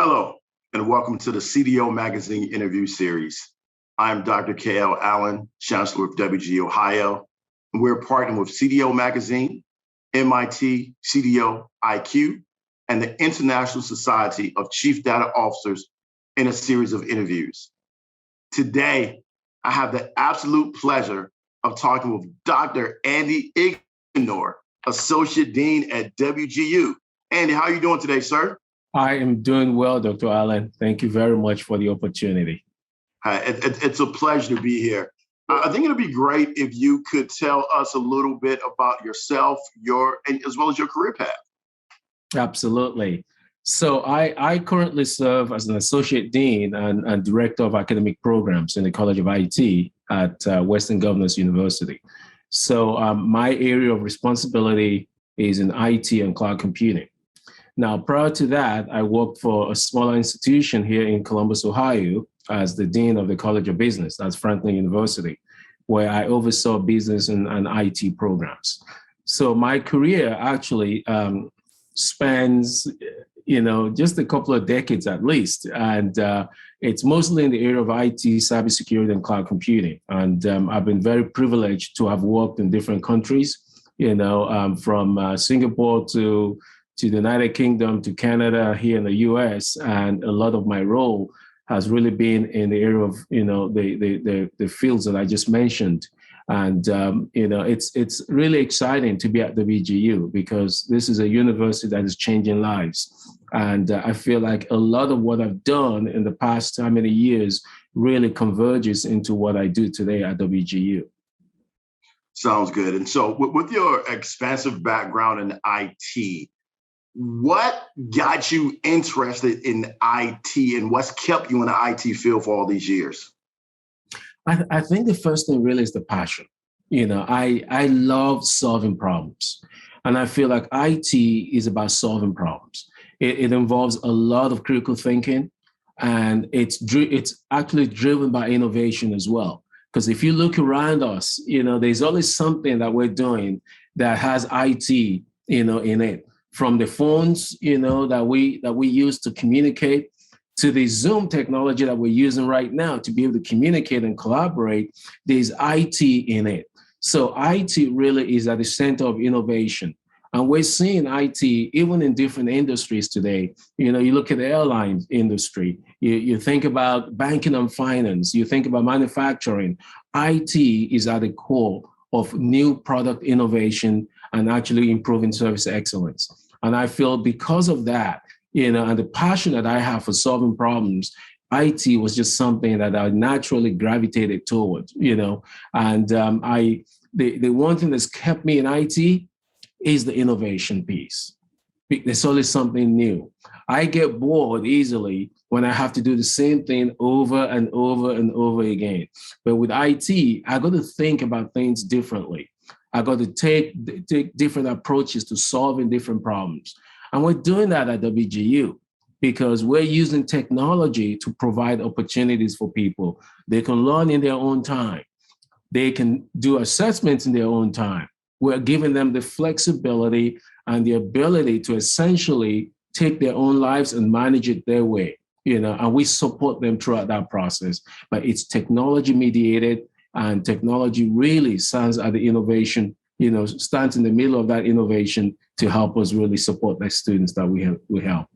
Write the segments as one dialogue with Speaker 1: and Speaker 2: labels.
Speaker 1: Hello, and welcome to the CDO Magazine interview series. I'm Dr. K.L Allen, Chancellor of WGU Ohio, and we're partnering with CDO Magazine, MIT, CDO IQ, and the International Society of Chief Data Officers in a series of interviews. Today, I have the absolute pleasure of talking with Dr. Andy Igonor, Associate Dean at WGU. Andy, how are you doing today, sir?
Speaker 2: I am doing well, Dr. Allen. Thank you very much for the opportunity.
Speaker 1: It's a pleasure to be here. I think it'd be great if you could tell us a little bit about yourself, as well as your career path.
Speaker 2: Absolutely. So I currently serve as an Associate Dean and Director of Academic Programs in the College of IT at Western Governors University. So my area of responsibility is in IT and cloud computing. Now, prior to that, I worked for a smaller institution here in Columbus, Ohio, as the Dean of the College of Business, that's Franklin University, where I oversaw business and IT programs. So my career actually spans, just a couple of decades at least. And it's mostly in the area of IT, cybersecurity, and cloud computing. And I've been very privileged to have worked in different countries, from Singapore to the United Kingdom, to Canada, here in the US. And a lot of my role has really been in the area of, the fields that I just mentioned. And, it's really exciting to be at the WGU because this is a university that is changing lives. And I feel like a lot of what I've done in the past how many years really converges into what I do today at WGU.
Speaker 1: Sounds good. And so with your expansive background in IT, what got you interested in IT and what's kept you in the IT field for all these years?
Speaker 2: I think the first thing really is the passion. I love solving problems. And I feel like IT is about solving problems. It involves a lot of critical thinking, and it's actually driven by innovation as well. Because if you look around us, there's always something that we're doing that has IT, in it. From the phones, that we use to communicate, to the Zoom technology that we're using right now to be able to communicate and collaborate, there's IT in it. So IT really is at the center of innovation. And we're seeing IT even in different industries today. You look at the airline industry, you think about banking and finance, you think about manufacturing. IT is at the core of new product innovation and actually improving service excellence. And I feel because of that, and the passion that I have for solving problems, IT was just something that I naturally gravitated towards, and the one thing that's kept me in IT is the innovation piece. There's always something new. I get bored easily when I have to do the same thing over and over and over again. But with IT, I got to think about things differently. I got to take different approaches to solving different problems. And we're doing that at WGU because we're using technology to provide opportunities for people. They can learn in their own time. They can do assessments in their own time. We're giving them the flexibility and the ability to essentially take their own lives and manage it their way, and we support them throughout that process. But it's technology mediated, and technology really stands at the innovation, stands in the middle of that innovation to help us really support the students that we help.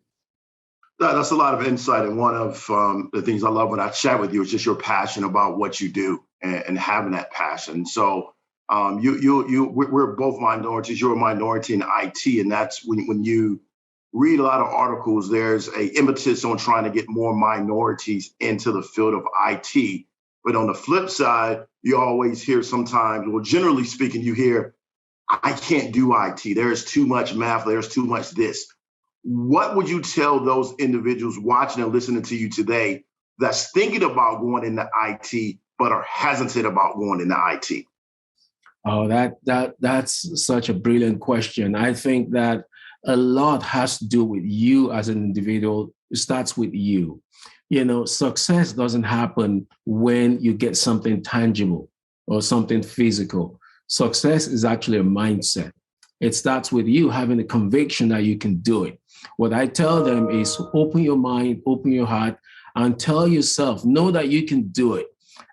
Speaker 1: That's a lot of insight. And one of the things I love when I chat with you is just your passion about what you do and having that passion. So we're both minorities. You're a minority in IT, and that's when you read a lot of articles, there's an impetus on trying to get more minorities into the field of IT. But on the flip side, you always hear sometimes, well, generally speaking, you hear, I can't do IT. There's too much math. There's too much this. What would you tell those individuals watching and listening to you today that's thinking about going into IT, but are hesitant about going into IT?
Speaker 2: Oh, that's such a brilliant question. I think that a lot has to do with you as an individual. It starts with you. Success doesn't happen when you get something tangible or something physical. Success is actually a mindset. It starts with you having the conviction that you can do it. What I tell them is open your mind, open your heart, and tell yourself, know that you can do it.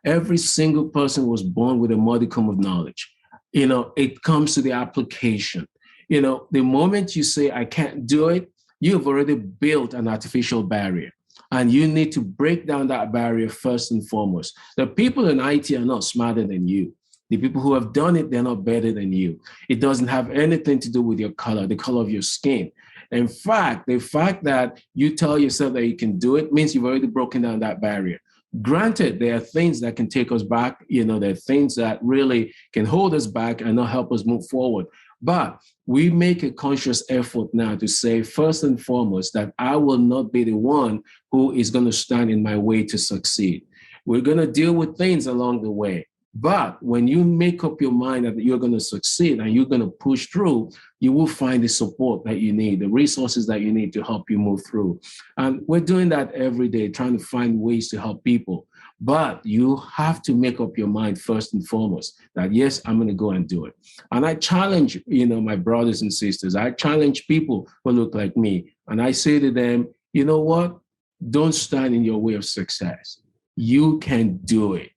Speaker 2: Every single person was born with a modicum of knowledge. It comes to the application. The moment you say, I can't do it, you've already built an artificial barrier. And you need to break down that barrier first and foremost. The people in IT are not smarter than you. The people who have done it, they're not better than you. It doesn't have anything to do with your color, the color of your skin. In fact, the fact that you tell yourself that you can do it means you've already broken down that barrier. Granted, there are things that can take us back. There are things that really can hold us back and not help us move forward. But we make a conscious effort now to say, first and foremost, that I will not be the one who is going to stand in my way to succeed. We're going to deal with things along the way. But when you make up your mind that you're going to succeed and you're going to push through, you will find the support that you need, the resources that you need to help you move through. And we're doing that every day, trying to find ways to help people. But you have to make up your mind first and foremost that, yes, I'm going to go and do it. And I challenge, my brothers and sisters, I challenge people who look like me. And I say to them, you know what? Don't stand in your way of success. You can do it.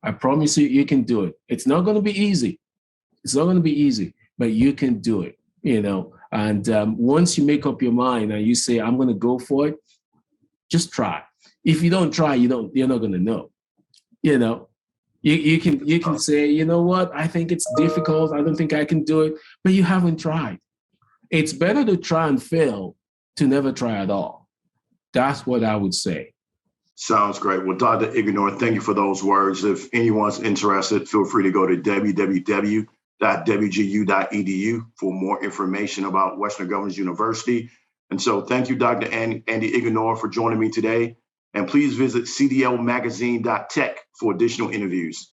Speaker 2: I promise you, you can do it. It's not going to be easy. It's not going to be easy, but you can do it, And once you make up your mind and you say, I'm going to go for it, just try. If you don't try, you're not going to know. You can say, you know what? I think it's difficult. I don't think I can do it, but you haven't tried. It's better to try and fail to never try at all. That's what I would say.
Speaker 1: Sounds great. Well, Dr. Igonor, thank you for those words. If anyone's interested, feel free to go to www.wgu.edu for more information about Western Governors University. And so thank you, Dr. Andy Igonor, for joining me today. And please visit cdlmagazine.tech for additional interviews.